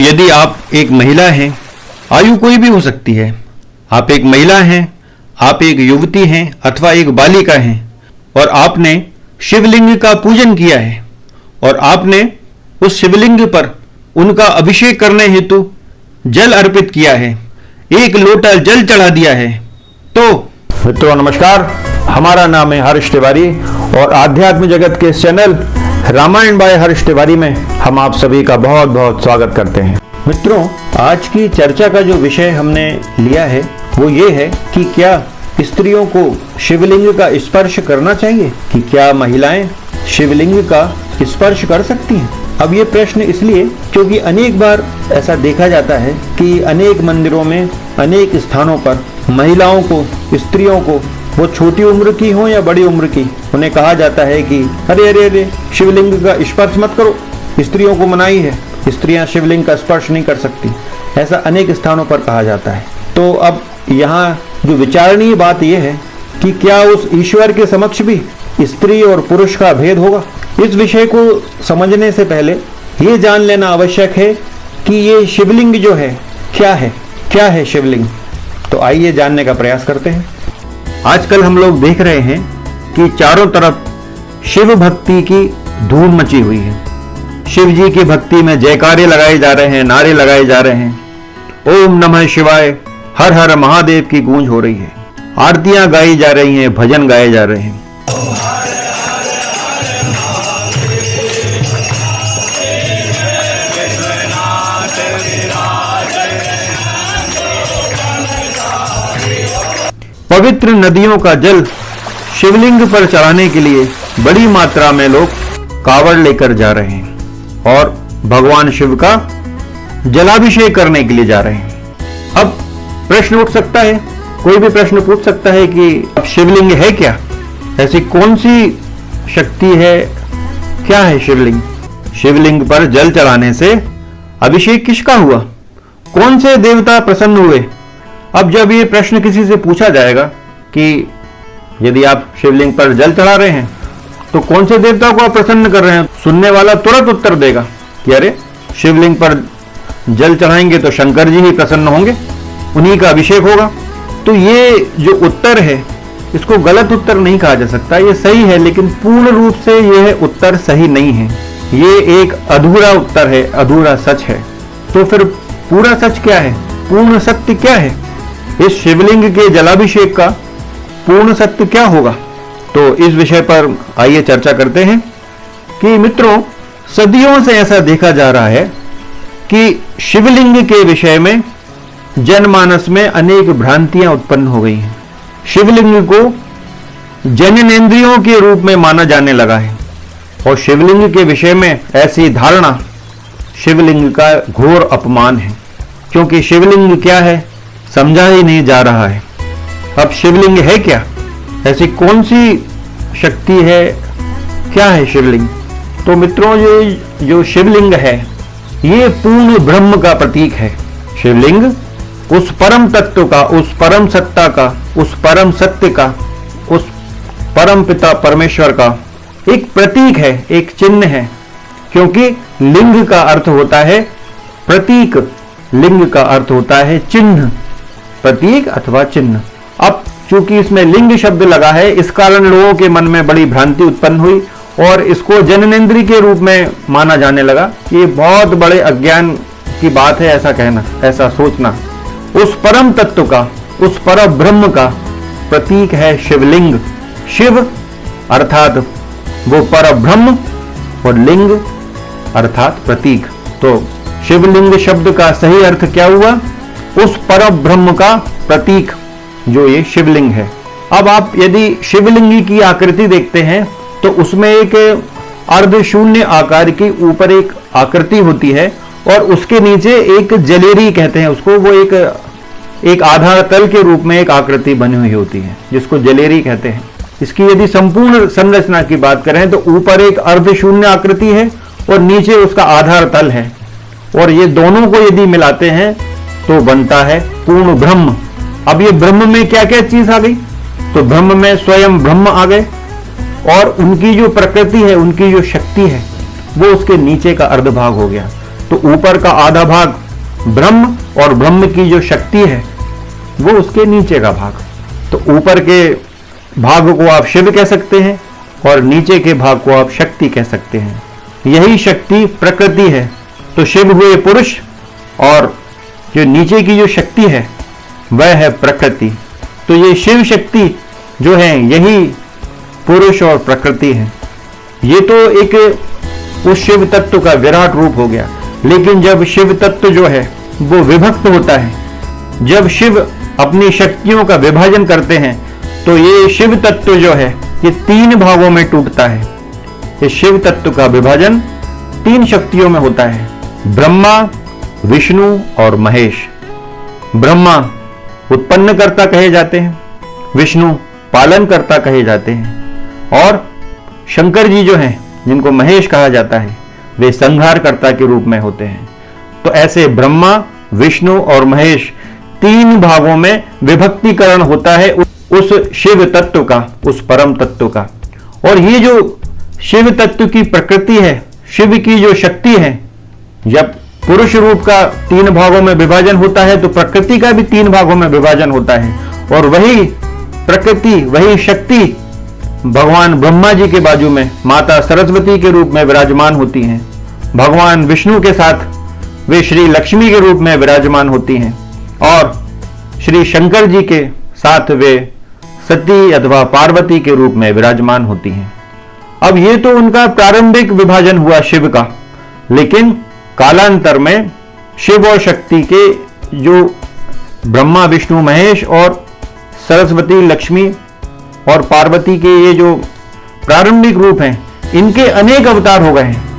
यदि आप एक महिला हैं, आयु कोई भी हो सकती है, आप एक महिला हैं, आप एक युवती हैं अथवा एक बालिका हैं और आपने शिवलिंग का पूजन किया है और आपने उस शिवलिंग पर उनका अभिषेक करने हेतु जल अर्पित किया है, एक लोटा जल चढ़ा दिया है, तो मित्रों नमस्कार। हमारा नाम है हर्ष तिवारी और आध्यात्मिक जगत के इस चैनल रामायण बाय हर्ष तिवारी में हम आप सभी का बहुत बहुत स्वागत करते हैं। मित्रों, आज की चर्चा का जो विषय हमने लिया है वो ये है कि क्या स्त्रियों को शिवलिंग का स्पर्श करना चाहिए, कि क्या महिलाएं शिवलिंग का स्पर्श कर सकती हैं। अब ये प्रश्न इसलिए क्योंकि अनेक बार ऐसा देखा जाता है कि अनेक मंदिरों में अनेक स्थानों पर महिलाओं को, स्त्रियों को, वो छोटी उम्र की हो या बड़ी उम्र की, उन्हें कहा जाता है कि अरे अरे अरे शिवलिंग का स्पर्श मत करो, स्त्रियों को मनाही है, स्त्रियां शिवलिंग का स्पर्श नहीं कर सकती, ऐसा अनेक स्थानों पर कहा जाता है। तो अब यहाँ जो विचारणीय बात यह है कि क्या उस ईश्वर के समक्ष भी स्त्री और पुरुष का भेद होगा। इस विषय को समझने से पहले ये जान लेना आवश्यक है कि ये शिवलिंग जो है क्या है शिवलिंग। तो आइए जानने का प्रयास करते हैं। आजकल हम लोग देख रहे हैं कि चारों तरफ शिव भक्ति की धूम मची हुई है। शिव जी की भक्ति में जयकारे लगाए जा रहे हैं, नारे लगाए जा रहे हैं, ओम नमः शिवाय, हर हर महादेव की गूंज हो रही है, आरतियां गाई जा रही हैं, भजन गाए जा रहे हैं। पवित्र नदियों का जल शिवलिंग पर चढ़ाने के लिए बड़ी मात्रा में लोग कावड़ लेकर जा रहे हैं और भगवान शिव का जलाभिषेक करने के लिए जा रहे हैं। अब प्रश्न उठ सकता है, कोई भी प्रश्न पूछ सकता है कि अब शिवलिंग है क्या, ऐसी कौन सी शक्ति है, क्या है शिवलिंग। शिवलिंग पर जल चढ़ाने से अभिषेक किसका हुआ, कौन से देवता प्रसन्न हुए। अब जब ये प्रश्न किसी से पूछा जाएगा कि यदि आप शिवलिंग पर जल चढ़ा रहे हैं तो कौन से देवता को आप प्रसन्न कर रहे हैं, सुनने वाला तुरंत उत्तर देगा कि अरे शिवलिंग पर जल चढ़ाएंगे तो शंकर जी ही प्रसन्न होंगे, उन्हीं का अभिषेक होगा। तो ये जो उत्तर है इसको गलत उत्तर नहीं कहा जा सकता, ये सही है, लेकिन पूर्ण रूप से यह उत्तर सही नहीं है। ये एक अधूरा उत्तर है, अधूरा सच है। तो फिर पूरा सच क्या है, पूर्ण सत्य क्या है, इस शिवलिंग के जलाभिषेक का पूर्ण सत्य क्या होगा। तो इस विषय पर आइए चर्चा करते हैं कि मित्रों, सदियों से ऐसा देखा जा रहा है कि शिवलिंग के विषय में जनमानस में अनेक भ्रांतियां उत्पन्न हो गई हैं। शिवलिंग को जननेंद्रियों के रूप में माना जाने लगा है और शिवलिंग के विषय में ऐसी धारणा शिवलिंग का घोर अपमान है, क्योंकि शिवलिंग क्या है समझा ही नहीं जा रहा है। अब शिवलिंग है क्या, ऐसी कौन सी शक्ति है, क्या है शिवलिंग। तो मित्रों, ये जो शिवलिंग है ये पूर्ण ब्रह्म का प्रतीक है। शिवलिंग उस परम तत्व का, उस परम सत्ता का, उस परम सत्य का, उस परम पिता परमेश्वर का एक प्रतीक है, एक चिन्ह है, क्योंकि लिंग का अर्थ होता है प्रतीक, लिंग का अर्थ होता है चिन्ह, प्रतीक अथवा चिन्ह। अब चूंकि इसमें लिंग शब्द लगा है, इस कारण लोगों के मन में बड़ी भ्रांति उत्पन्न हुई और इसको जननेंद्रिय के रूप में माना जाने लगा। ये बहुत बड़े अज्ञान की बात है ऐसा कहना, ऐसा सोचना। उस परम तत्व का, उस पर ब्रह्म का प्रतीक है शिवलिंग। शिव अर्थात वो पर ब्रह्म और लिंग अर्थात प्रतीक। तो शिवलिंग शब्द का सही अर्थ क्या हुआ, उस पर ब्रह्म का प्रतीक जो ये शिवलिंग है। अब आप यदि शिवलिंग की आकृति देखते हैं तो उसमें एक अर्धशून्य आकार की ऊपर एक आकृति होती है और उसके नीचे एक जलेरी कहते हैं उसको, वो एक आधार तल के रूप में एक आकृति बनी हुई होती है जिसको जलेरी कहते हैं। इसकी यदि संपूर्ण संरचना की बात करें तो ऊपर एक अर्धशून्य आकृति है और नीचे उसका आधार तल है, और ये दोनों को यदि मिलाते हैं तो बनता है पूर्ण ब्रह्म। अब ये ब्रह्म में क्या क्या चीज आ गई, तो ब्रह्म में स्वयं ब्रह्म आ गए और उनकी जो प्रकृति है, उनकी जो शक्ति है वो उसके नीचे का अर्धभाग हो गया। तो ऊपर का आधा भाग ब्रह्म और ब्रह्म की जो शक्ति है वो उसके नीचे का भाग। तो ऊपर के भाग को आप शिव कह सकते हैं और नीचे के भाग को आप शक्ति कह सकते हैं। यही शक्ति प्रकृति है। तो शिव हुए पुरुष और जो नीचे की जो शक्ति है वह है प्रकृति। तो ये शिव शक्ति जो है यही पुरुष और प्रकृति है। ये तो एक उस शिव तत्व का विराट रूप हो गया। लेकिन जब शिव तत्व जो है वो विभक्त होता है, जब शिव अपनी शक्तियों का विभाजन करते हैं, तो ये शिव तत्व जो है ये 3 भागों में टूटता है। इस शिव तत्व का विभाजन 3 शक्तियों में होता है, ब्रह्मा, विष्णु और महेश। ब्रह्मा उत्पन्नकर्ता कहे जाते हैं, विष्णु पालनकर्ता कहे जाते हैं और शंकर जी जो हैं जिनको महेश कहा जाता है वे संहारकर्ता के रूप में होते हैं। तो ऐसे ब्रह्मा, विष्णु और महेश 3 भागों में विभक्तिकरण होता है उस शिव तत्व का, उस परम तत्व का। और ये जो शिव तत्व की प्रकृति है, शिव की जो शक्ति है, जब पुरुष रूप का 3 भागों में विभाजन होता है तो प्रकृति का भी 3 भागों में विभाजन होता है। और वही प्रकृति, वही शक्ति भगवान ब्रह्मा जी के बाजू में माता सरस्वती के रूप में विराजमान होती हैं। भगवान विष्णु के साथ वे श्री लक्ष्मी के रूप में विराजमान होती हैं और श्री शंकर जी के साथ वे सती अथवा पार्वती के रूप में विराजमान होती हैं। अब ये तो उनका प्रारंभिक विभाजन हुआ शिव का, लेकिन कालांतर में शिव और शक्ति के जो ब्रह्मा, विष्णु, महेश और सरस्वती, लक्ष्मी और पार्वती के ये जो प्रारंभिक रूप हैं, इनके अनेक अवतार हो गए हैं।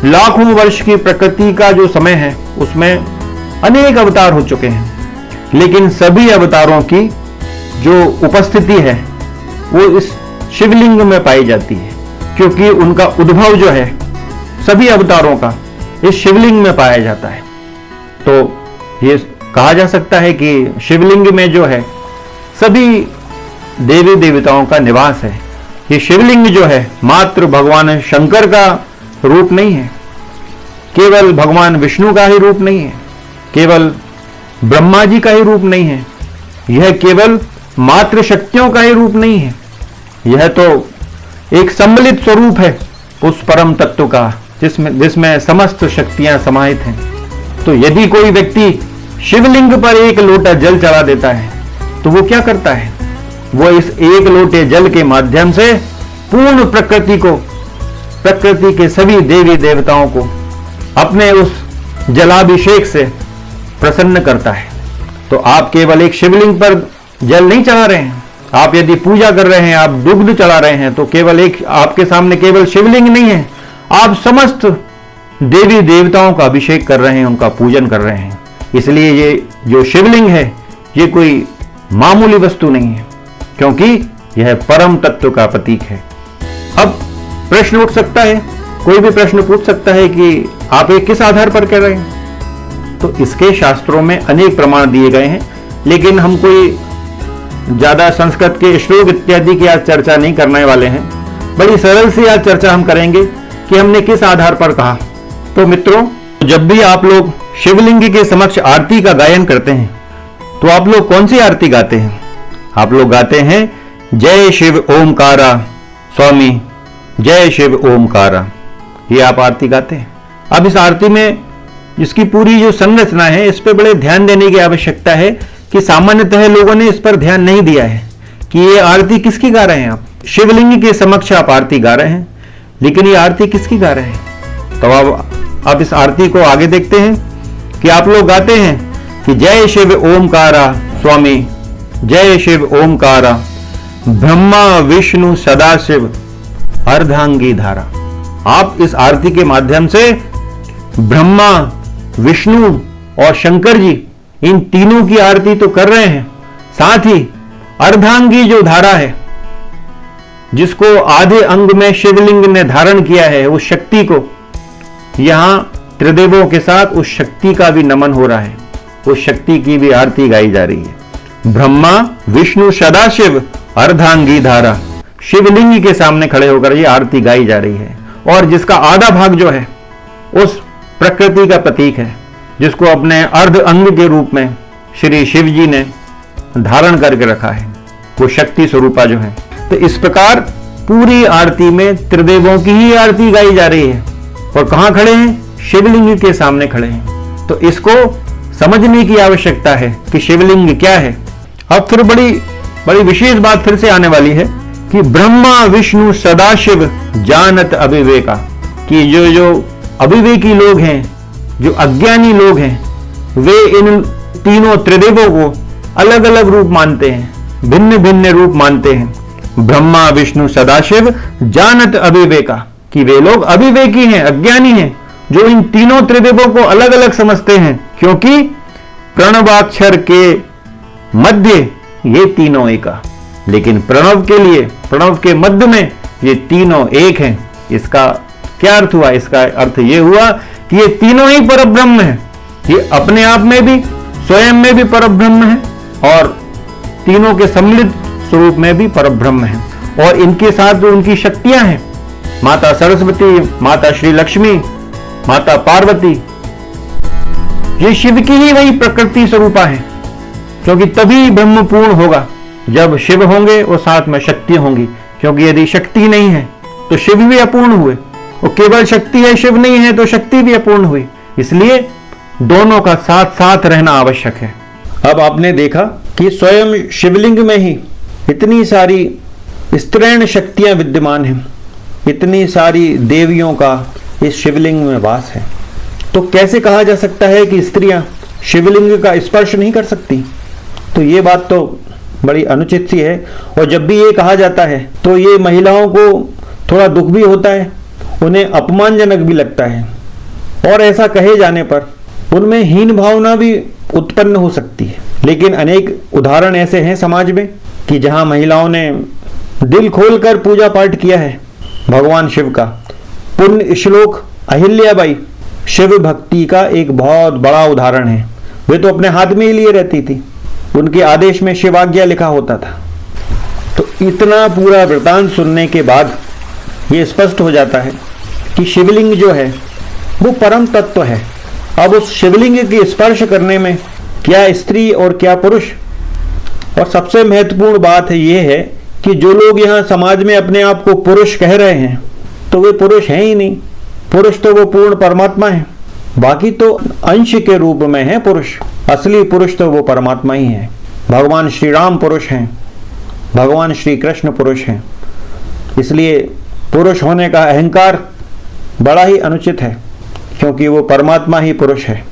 लाखों वर्ष की प्रकृति का जो समय है उसमें अनेक अवतार हो चुके हैं, लेकिन सभी अवतारों की जो उपस्थिति है वो इस शिवलिंग में पाई जाती है, क्योंकि उनका उद्भव जो है सभी अवतारों का इस शिवलिंग में पाया जाता है। तो ये कहा जा सकता है कि शिवलिंग में जो है सभी देवी देवताओं का निवास है। ये शिवलिंग जो है मात्र भगवान शंकर का रूप नहीं है, केवल भगवान विष्णु का ही रूप नहीं है, केवल ब्रह्मा जी का ही रूप नहीं है, यह केवल मात्र शक्तियों का ही रूप नहीं है, यह तो एक सम्मिलित स्वरूप है उस परम तत्व का जिसमें समस्त शक्तियां समाहित हैं। तो यदि कोई व्यक्ति शिवलिंग पर 1 लोटा जल चढ़ा देता है तो वो क्या करता है? वो इस 1 लोटे जल के माध्यम से पूर्ण प्रकृति को, प्रकृति के सभी देवी देवताओं को अपने उस जलाभिषेक से प्रसन्न करता है। तो आप केवल एक शिवलिंग पर जल नहीं चढ़ा रहे हैं, आप यदि पूजा कर रहे हैं, आप दुग्ध चढ़ा रहे हैं, तो केवल एक आपके सामने केवल शिवलिंग नहीं है, आप समस्त देवी देवताओं का अभिषेक कर रहे हैं, उनका पूजन कर रहे हैं। इसलिए ये जो शिवलिंग है ये कोई मामूली वस्तु नहीं है, क्योंकि यह परम तत्व का प्रतीक है। अब प्रश्न उठ सकता है, कोई भी प्रश्न पूछ सकता है कि आप ये किस आधार पर कह रहे हैं? तो इसके शास्त्रों में अनेक प्रमाण दिए गए हैं, लेकिन हम कोई ज्यादा संस्कृत के श्लोक इत्यादि की आज चर्चा नहीं करने वाले हैं। बड़ी सरल सी आज चर्चा हम करेंगे कि हमने किस आधार पर कहा। तो मित्रों, जब भी आप लोग शिवलिंग के समक्ष आरती का गायन करते हैं तो आप लोग कौन सी आरती गाते हैं? आप लोग गाते हैं जय शिव ओमकारा स्वामी, जय शिव ओमकारा, ये आप आरती गाते हैं। अब इस आरती में इसकी पूरी जो संरचना है इस पर बड़े ध्यान देने की आवश्यकता है कि सामान्यतः लोगों ने इस पर ध्यान नहीं दिया है कि ये आरती किसकी गा रहे हैं। आप शिवलिंग के समक्ष आप आरती गा रहे हैं, लेकिन ये आरती किसकी गा रहे हैं? तो अब इस आरती को आगे देखते हैं कि आप लोग गाते हैं कि जय शिव ओमकारा स्वामी, जय शिव ओमकारा, ब्रह्मा विष्णु सदाशिव अर्धांगी धारा। आप इस आरती के माध्यम से ब्रह्मा, विष्णु और शंकर जी इन तीनों की आरती तो कर रहे हैं, साथ ही अर्धांगी जो धारा है जिसको आधे अंग में शिवलिंग ने धारण किया है, उस शक्ति को यहां त्रिदेवों के साथ उस शक्ति का भी नमन हो रहा है, उस शक्ति की भी आरती गाई जा रही है। ब्रह्मा विष्णु सदाशिव अर्धांगी धारा, शिवलिंग के सामने खड़े होकर ये आरती गाई जा रही है। और जिसका आधा भाग जो है उस प्रकृति का प्रतीक है, जिसको अपने अर्ध अंग के रूप में श्री शिव जी ने धारण करके रखा है, वो शक्ति स्वरूपा जो है। तो इस प्रकार पूरी आरती में त्रिदेवों की ही आरती गाई जा रही है और कहां खड़े हैं? शिवलिंग के सामने खड़े हैं। तो इसको समझने की आवश्यकता है कि शिवलिंग क्या है। अब फिर बड़ी विशेष बात फिर से आने वाली है कि ब्रह्मा विष्णु सदाशिव जानत अविवेका, कि जो अविवेकी लोग हैं, जो अज्ञानी लोग हैं, वे इन तीनों त्रिदेवों को अलग अलग रूप मानते हैं, भिन्न भिन्न रूप मानते हैं। ब्रह्मा विष्णु सदाशिव जानत अविवेका, कि वे लोग अविवेकी हैं, अज्ञानी हैं, जो इन तीनों त्रिदेवों को अलग अलग समझते हैं, क्योंकि प्रणवाक्षर के मध्य ये तीनों एक, लेकिन प्रणव के लिए, प्रणव के मध्य में ये तीनों एक हैं। इसका क्या अर्थ हुआ? इसका अर्थ ये हुआ कि ये तीनों ही परब्रह्म है। ये अपने आप में भी, स्वयं में भी परब्रह्म है और तीनों के सम्मिलित स्वरूप में भी परब्रह्म है। और इनके साथ जो उनकी शक्तियां हैं, माता सरस्वती, माता श्री लक्ष्मी, माता पार्वती, ये शिव की ही वही प्रकृति स्वरूपा है, क्योंकि तभी ब्रह्म पूर्ण होगा जब शिव होंगे और साथ में शक्ति होंगी। क्योंकि यदि शक्ति नहीं है तो शिव भी अपूर्ण हुए, और केवल शक्ति है, शिव नहीं है तो शक्ति भी अपूर्ण हुई। इसलिए दोनों का साथ साथ रहना आवश्यक है। अब आपने देखा कि स्वयं शिवलिंग में ही इतनी सारी स्त्रीण शक्तियां विद्यमान हैं, इतनी सारी देवियों का इस शिवलिंग में वास है। तो कैसे कहा जा सकता है कि स्त्रियां शिवलिंग का स्पर्श नहीं कर सकती? तो ये बात तो बड़ी अनुचित सी है। और जब भी ये कहा जाता है तो ये महिलाओं को थोड़ा दुख भी होता है, उन्हें अपमानजनक भी लगता है, और ऐसा कहे जाने पर उनमें हीन भावना भी उत्पन्न हो सकती है। लेकिन अनेक उदाहरण ऐसे हैं समाज में कि जहां महिलाओं ने दिल खोलकर पूजा पाठ किया है भगवान शिव का। पुण्य श्लोक अहिल्याबाई शिव भक्ति का एक बहुत बड़ा उदाहरण है। वे तो अपने हाथ में ही लिए रहती थी, उनके आदेश में शिवाज्ञा लिखा होता था। तो इतना पूरा वृतांत सुनने के बाद ये स्पष्ट हो जाता है कि शिवलिंग जो है वो परम तत्व है। अब उस शिवलिंग के स्पर्श करने में क्या स्त्री और क्या पुरुष? और सबसे महत्वपूर्ण बात ये है कि जो लोग यहाँ समाज में अपने आप को पुरुष कह रहे हैं, तो वे पुरुष हैं ही नहीं। पुरुष तो वो पूर्ण परमात्मा है, बाकी तो अंश के रूप में है पुरुष। असली पुरुष तो वो परमात्मा ही है। भगवान श्री राम पुरुष हैं, भगवान श्री कृष्ण पुरुष हैं। इसलिए पुरुष होने का अहंकार बड़ा ही अनुचित है, क्योंकि वो परमात्मा ही पुरुष है।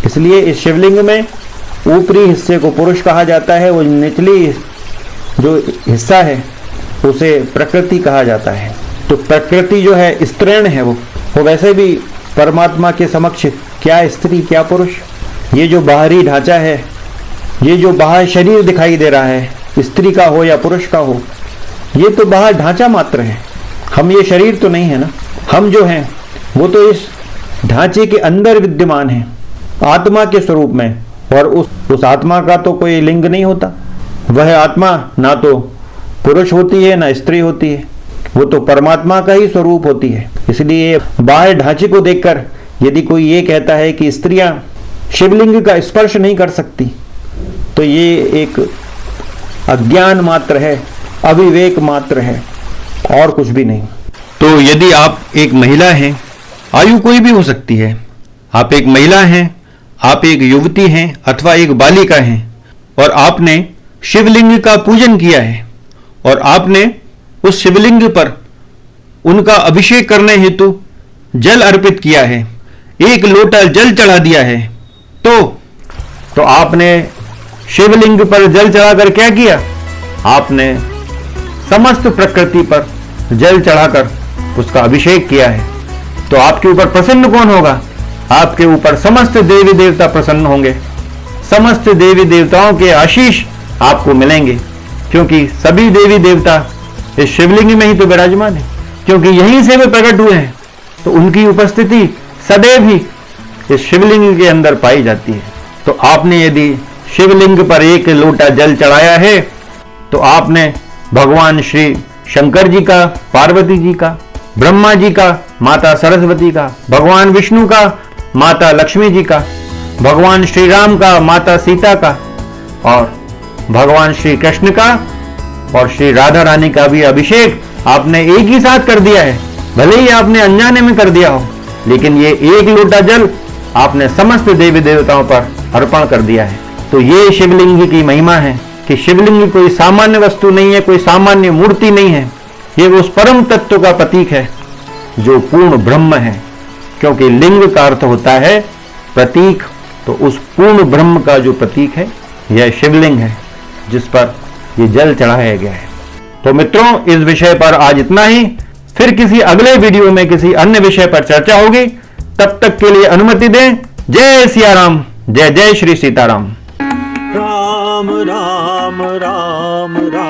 इसलिए इस शिवलिंग में ऊपरी हिस्से को पुरुष कहा जाता है, वो निचली जो हिस्सा है उसे प्रकृति कहा जाता है। तो प्रकृति जो है स्त्रीण है, वो वैसे भी परमात्मा के समक्ष क्या स्त्री क्या पुरुष। ये जो बाहरी ढांचा है, ये जो बाहर शरीर दिखाई दे रहा है, स्त्री का हो या पुरुष का हो, ये तो बाहर ढांचा मात्र है। हम ये शरीर तो नहीं है ना। हम जो हैं वो तो इस ढांचे के अंदर विद्यमान है, आत्मा के स्वरूप में। और उस आत्मा का तो कोई लिंग नहीं होता। वह आत्मा ना तो पुरुष होती है ना स्त्री होती है, वो तो परमात्मा का ही स्वरूप होती है। इसलिए बाहर ढांचे को देखकर यदि कोई ये कहता है कि स्त्रियां शिवलिंग का स्पर्श नहीं कर सकती, तो ये एक अज्ञान मात्र है, अविवेक मात्र है, और कुछ भी नहीं। तो यदि आप एक महिला हैं, आयु कोई भी हो सकती है, आप एक महिला हैं, आप एक युवती हैं अथवा एक बालिका हैं, और आपने शिवलिंग का पूजन किया है और आपने उस शिवलिंग पर उनका अभिषेक करने हेतु जल अर्पित किया है, एक लोटा जल चढ़ा दिया है, तो आपने शिवलिंग पर जल चढ़ाकर क्या किया? आपने समस्त प्रकृति पर जल चढ़ाकर उसका अभिषेक किया है। तो आपके ऊपर प्रसन्न कौन होगा? आपके ऊपर समस्त देवी देवता प्रसन्न होंगे। समस्त देवी देवताओं के आशीष आपको मिलेंगे, क्योंकि सभी देवी देवता इस शिवलिंग में ही तो विराजमान है, क्योंकि यहीं से वे प्रकट हुए हैं। तो उनकी उपस्थिति सदैव ही इस शिवलिंग के अंदर पाई जाती है। तो आपने यदि शिवलिंग पर एक लोटा जल चढ़ाया है, तो आपने भगवान श्री शंकर जी का, पार्वती जी का, ब्रह्मा जी का, माता सरस्वती का, भगवान विष्णु का माता लक्ष्मी जी का, भगवान श्री राम का माता सीता का, और भगवान श्री कृष्ण का और श्री राधा रानी का भी अभिषेक आपने एक ही साथ कर दिया है। भले ही आपने अनजाने में कर दिया हो, लेकिन ये एक लोटा जल आपने समस्त देवी देवताओं पर अर्पण कर दिया है। तो ये शिवलिंग की महिमा है कि शिवलिंग कोई सामान्य वस्तु नहीं है, कोई सामान्य मूर्ति नहीं है। ये उस परम तत्व का प्रतीक है जो पूर्ण ब्रह्म है, क्योंकि लिंग का अर्थ होता है प्रतीक। तो उस पूर्ण ब्रह्म का जो प्रतीक है यह शिवलिंग है, जिस पर ये जल चढ़ाया गया है। तो मित्रों, इस विषय पर आज इतना ही। फिर किसी अगले वीडियो में किसी अन्य विषय पर चर्चा होगी। तब तक के लिए अनुमति दें। जय सिया राम, जय जय श्री सीताराम। राम राम राम राम।